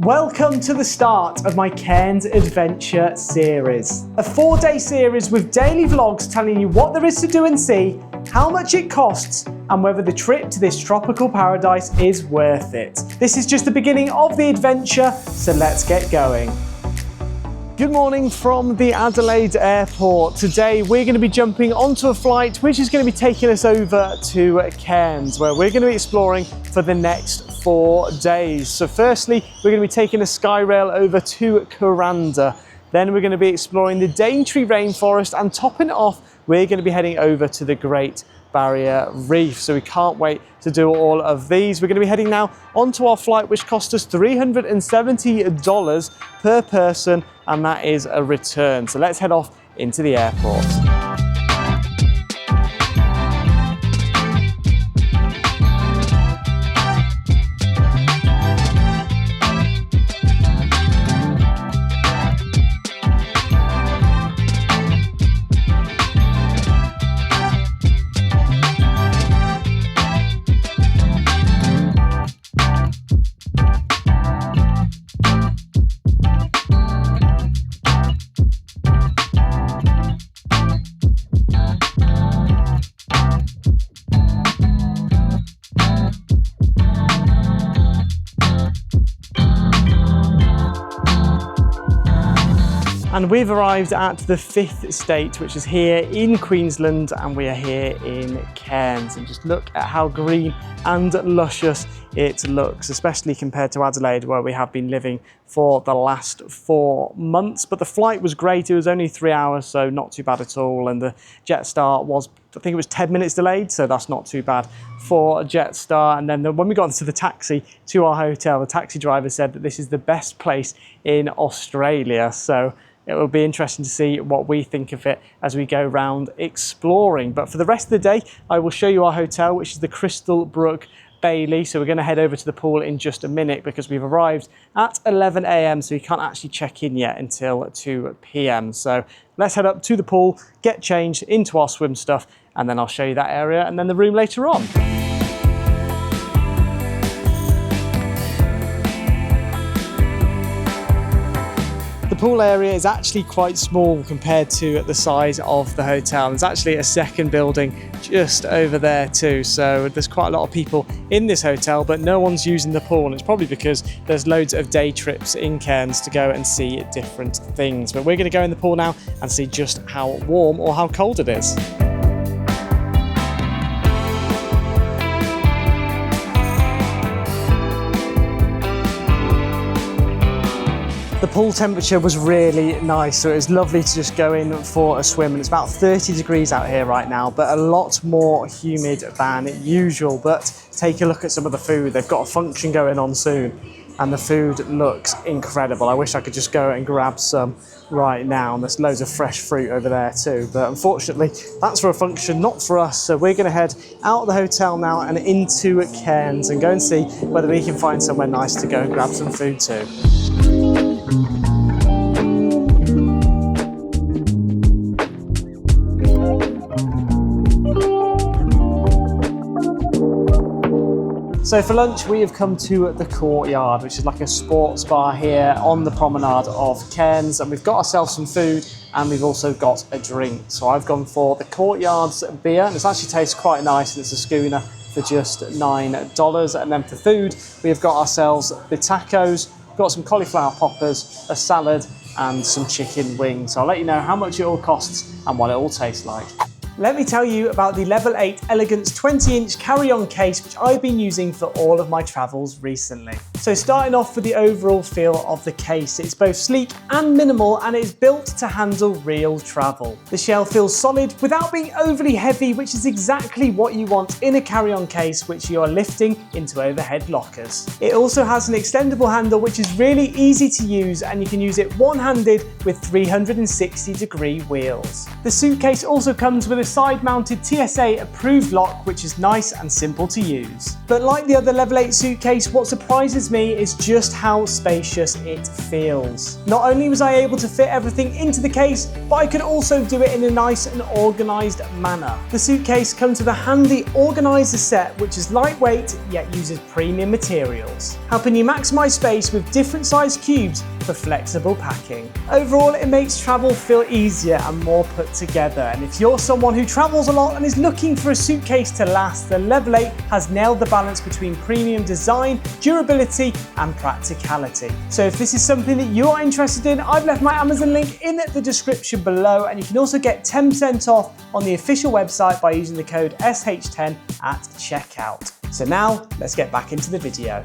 Welcome to the start of my Cairns Adventure series. A 4-day series with daily vlogs telling you what there is to do and see, how much it costs, and whether the trip to this tropical paradise is worth it. This is just the beginning of the adventure, so let's get going. Good morning from the Adelaide airport. Today we're going to be jumping onto a flight which is going to be taking us over to Cairns, where we're going to be exploring for the next 4 days. So firstly, we're going to be taking a Skyrail over to Kuranda. Then we're going to be exploring the Daintree rainforest, and topping it off, we're going to be heading over to the Great Barrier Reef. So we can't wait to do all of these. We're going to be heading now onto our flight, which cost us $370 per person, and that is a return. So let's head off into the airport. And we've arrived at the 5th state, which is here in Queensland, and we are here in Cairns. And just look at how green and luscious it looks, especially compared to Adelaide, where we have been living for the last 4 months. But the flight was great. It was only 3 hours, so not too bad at all. And the Jetstar was, I think it was 10 minutes delayed, so that's not too bad for a Jetstar. And then when we got into the taxi to our hotel, the taxi driver said that this is the best place in Australia. So it will be interesting to see what we think of it as we go round exploring. But for the rest of the day, I will show you our hotel, which is the Crystal Brook Bailey. So we're going to head over to the pool in just a minute because we've arrived at 11 AM, so we can't actually check in yet until 2 PM. So let's head up to the pool, get changed into our swim stuff, and then I'll show you that area and then the room later on. The pool area is actually quite small compared to the size of the hotel. There's actually a second building just over there too, so there's quite a lot of people in this hotel, but no one's using the pool, and it's probably because there's loads of day trips in Cairns to go and see different things. But we're going to go in the pool now and see just how warm or how cold it is. The pool temperature was really nice, so it was lovely to just go in for a swim. And it's about 30 degrees out here right now, but a lot more humid than usual. But take a look at some of the food. They've got a function going on soon, and the food looks incredible. I wish I could just go and grab some right now. And there's loads of fresh fruit over there too, but unfortunately that's for a function, not for us. So we're going to head out of the hotel now and into Cairns and go and see whether we can find somewhere nice to go and grab some food too. So for lunch, we have come to the Courtyard, which is like a sports bar here on the promenade of Cairns. And we've got ourselves some food, and we've also got a drink. So I've gone for the Courtyard's beer, and it actually tastes quite nice, and it's a schooner for just $9. And then for food, we've got ourselves the tacos, got some cauliflower poppers, a salad, and some chicken wings. So I'll let you know how much it all costs and what it all tastes like. Let me tell you about the Level 8 Elegance 20-inch carry-on case, which I've been using for all of my travels recently. So starting off with the overall feel of the case, it's both sleek and minimal, and it is built to handle real travel. The shell feels solid without being overly heavy, which is exactly what you want in a carry-on case which you are lifting into overhead lockers. It also has an extendable handle which is really easy to use, and you can use it one-handed with 360-degree wheels. The suitcase also comes with a side-mounted TSA approved lock, which is nice and simple to use. But like the other Level 8 suitcase, what surprises surprises me is just how spacious it feels. Not only was I able to fit everything into the case, but I could also do it in a nice and organised manner. The Suitcase comes with a handy organiser set which is lightweight yet uses premium materials, helping you maximise space with different sized cubes for flexible packing. Overall, it makes travel feel easier and more put together, and if you're someone who travels a lot and is looking for a suitcase to last, the Level 8 has nailed the balance between premium design, durability and practicality. So if this is something that you are interested in, I've left my Amazon link in the description below, and you can also get 10% off on the official website by using the code SH10 at checkout. So now let's get back into the video.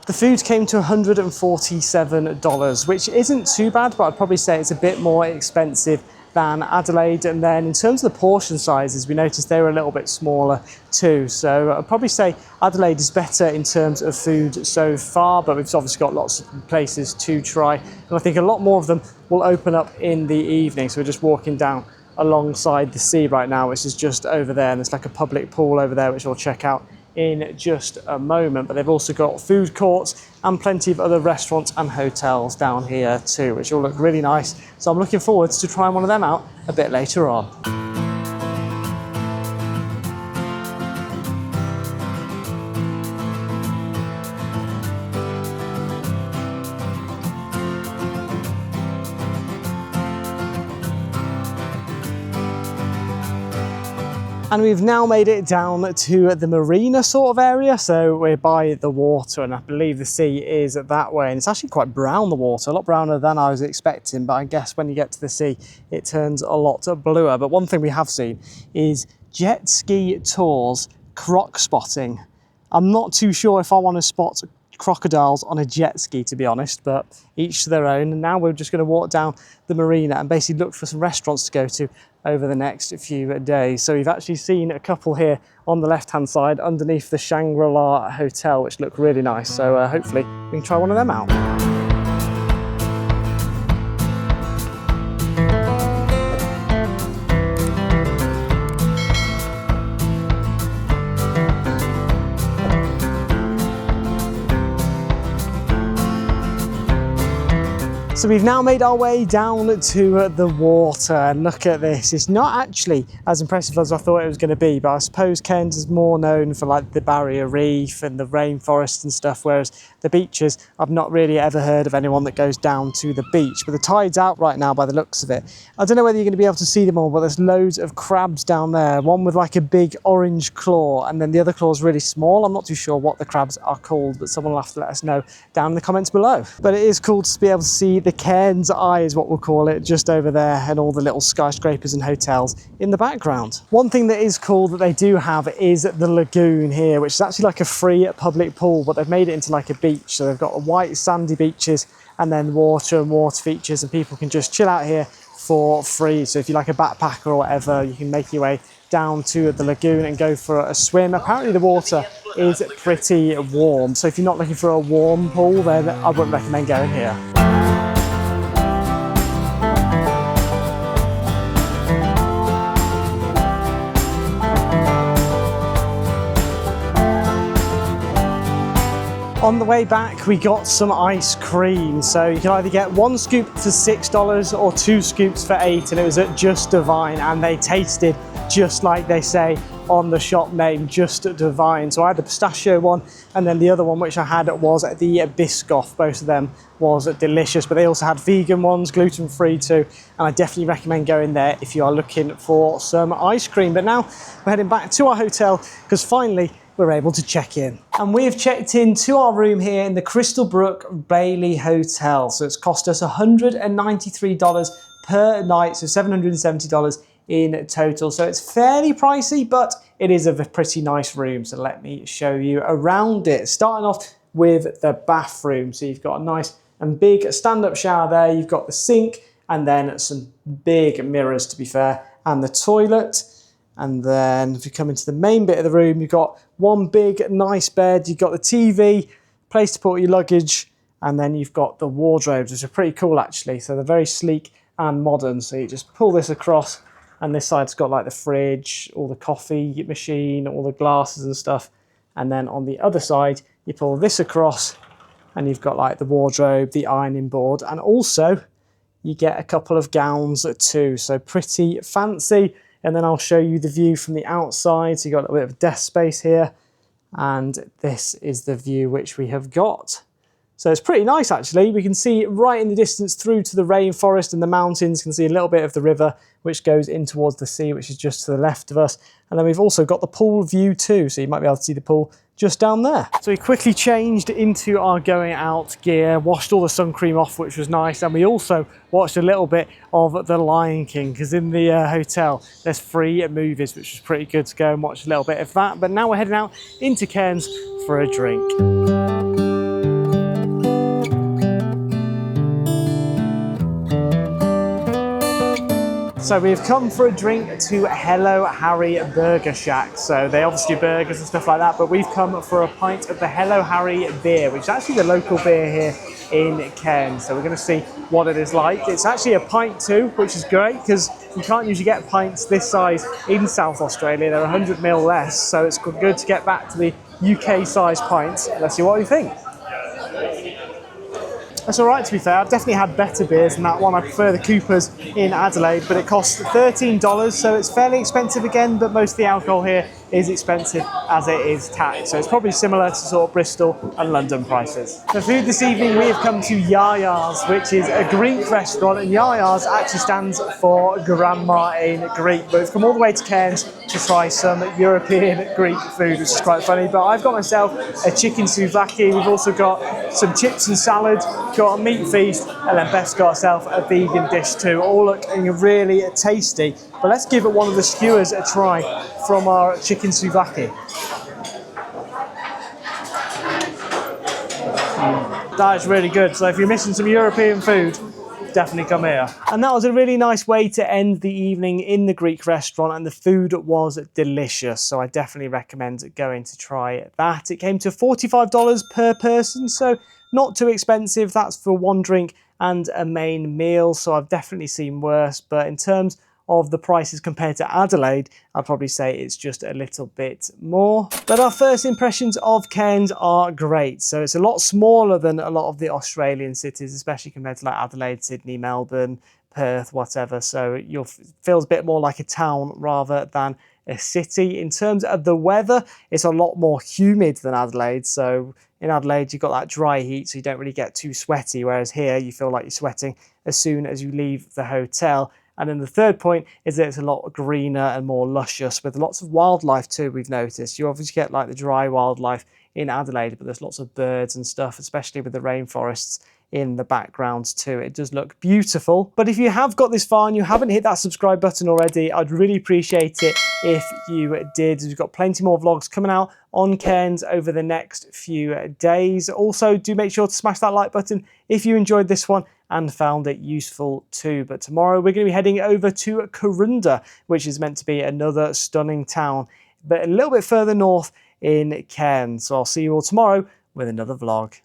The food came to $147, which isn't too bad, but I'd probably say it's a bit more expensive than Adelaide. And then in terms of the portion sizes, we noticed they were a little bit smaller too. So I'd probably say Adelaide is better in terms of food so far, but we've obviously got lots of places to try. And I think a lot more of them will open up in the evening. So we're just walking down alongside the sea right now, which is just over there. And there's like a public pool over there, which we'll check out in just a moment. But they've also got food courts and plenty of other restaurants and hotels down here too, which all look really nice. So I'm looking forward to trying one of them out a bit later on. And we've now made it down to the marina sort of area. So we're by the water, and I believe the sea is that way. And it's actually quite brown, the water, a lot browner than I was expecting. But I guess when you get to the sea, it turns a lot bluer. But one thing we have seen is jet ski tours, croc spotting. I'm not too sure if I want to spot crocodiles on a jet ski, to be honest, but each to their own. And now we're just going to walk down the marina and basically look for some restaurants to go to over the next few days. So we've actually seen a couple here on the left hand side underneath the Shangri-La Hotel, which look really nice. So hopefully we can try one of them out. So we've now made our way down to the water, and look at this. It's not actually as impressive as I thought it was going to be, but I suppose Cairns is more known for like the barrier reef and the rainforest and stuff, whereas the beaches, I've not really ever heard of anyone that goes down to the beach. But the tide's out right now by the looks of it. I don't know whether you're going to be able to see them all, but there's loads of crabs down there. One with like a big orange claw, and then the other claw is really small. I'm not too sure what the crabs are called, but someone will have to let us know down in the comments below. But it is cool to be able to see the Cairns Eye is what we'll call it, just over there, and all the little skyscrapers and hotels in the background. One thing that is cool that they do have is the lagoon here, which is actually like a free public pool, but they've made it into like a beach. So they've got white sandy beaches and then water and water features, and people can just chill out here for free. So if you're like a backpacker or whatever, you can make your way down to the lagoon and go for a swim. Apparently the water is pretty warm, so if you're not looking for a warm pool, then I wouldn't recommend going here. On the way back, we got some ice cream. So you can either get one scoop for $6 or two scoops for $8, and it was at Just Devine, and they tasted just like they say on the shop name, Just Devine. So I had the pistachio one, and then the other one which I had was the Biscoff. Both of them was delicious, but they also had vegan ones, gluten-free too, and I definitely recommend going there if you are looking for some ice cream. But now we're heading back to our hotel because finally we're able to check in. And we have checked in to our room here in the Crystal Brook Bailey Hotel. So it's cost us $193 per night, so $770 in total. So it's fairly pricey, but it is a pretty nice room. So let me show you around it. Starting off with the bathroom. So you've got a nice and big stand-up shower there. You've got the sink and then some big mirrors, to be fair, and the toilet. And then if you come into the main bit of the room, you've got one big nice bed, you've got the TV, place to put your luggage, and then you've got the wardrobes, which are pretty cool actually. So they're very sleek and modern. So you just pull this across, and this side's got like the fridge, all the coffee machine, all the glasses and stuff. And then on the other side, you pull this across, And you've got like the wardrobe, the ironing board, and also you get a couple of gowns too. So pretty fancy. And then I'll show you the view from the outside. So you've got a bit of desk space here. And this is the view which we have got. So it's pretty nice actually. We can see right in the distance through to the rainforest and the mountains. You can see a little bit of the river which goes in towards the sea, which is just to the left of us. And then we've also got the pool view too. So you might be able to see the pool just down there. So we quickly changed into our going out gear, washed all the sun cream off, which was nice. And we also watched a little bit of The Lion King, because in the hotel, there's free movies, which was pretty good to go and watch a little bit of that. But now we're heading out into Cairns for a drink. So we've come for a drink to Hello Harry Burger Shack. So they obviously do burgers and stuff like that, but we've come for a pint of the Hello Harry beer, which is actually the local beer here in Cairns. So we're going to see what it is like. It's actually a pint too, which is great because you can't usually get pints this size in South Australia. They're 100ml less, so it's good to get back to the UK size pints. Let's see what you think. That's all right, to be fair. I've definitely had better beers than that one. I prefer the Coopers in Adelaide, but it costs $13, so it's fairly expensive again, but most of the alcohol here is expensive as it is taxed. So it's probably similar to sort of Bristol and London prices. For food this evening, we have come to Yaya's, which is a Greek restaurant, and Yaya's actually stands for Grandma in Greek, but we've come all the way to Cairns to try some European Greek food, which is quite funny. But I've got myself a chicken souvlaki. We've also got some chips and salad, got a meat feast, and then Beth's got herself a vegan dish too, all looking really tasty. But let's give one of the skewers a try from our chicken souvlaki. That is really good. So if you're missing some European food, definitely come here. And that was a really nice way to end the evening in the Greek restaurant, and the food was delicious. So I definitely recommend going to try that. It came to $45 per person, so not too expensive. That's for one drink and a main meal. So I've definitely seen worse, but in terms of the prices compared to Adelaide, I'd probably say it's just a little bit more. But our first impressions of Cairns are great. So it's a lot smaller than a lot of the Australian cities, especially compared to like Adelaide, Sydney, Melbourne, Perth, whatever. So it feels a bit more like a town rather than a city. In terms of the weather, it's a lot more humid than Adelaide. So in Adelaide, you've got that dry heat, so you don't really get too sweaty, whereas here you feel like you're sweating as soon as you leave the hotel. And then the third point is that it's a lot greener and more luscious, with lots of wildlife too, we've noticed. You obviously get like the dry wildlife in Adelaide, but there's lots of birds and stuff, especially with the rainforests in the background too. It does look beautiful. But if you have got this far and you haven't hit that subscribe button already, I'd really appreciate it if you did. We've got plenty more vlogs coming out on Cairns over the next few days. Also, do make sure to smash that like button if you enjoyed this one and found it useful too. But tomorrow we're going to be heading over to Courtyard, which is meant to be another stunning town, but a little bit further north in Cairns. So I'll see you all tomorrow with another vlog.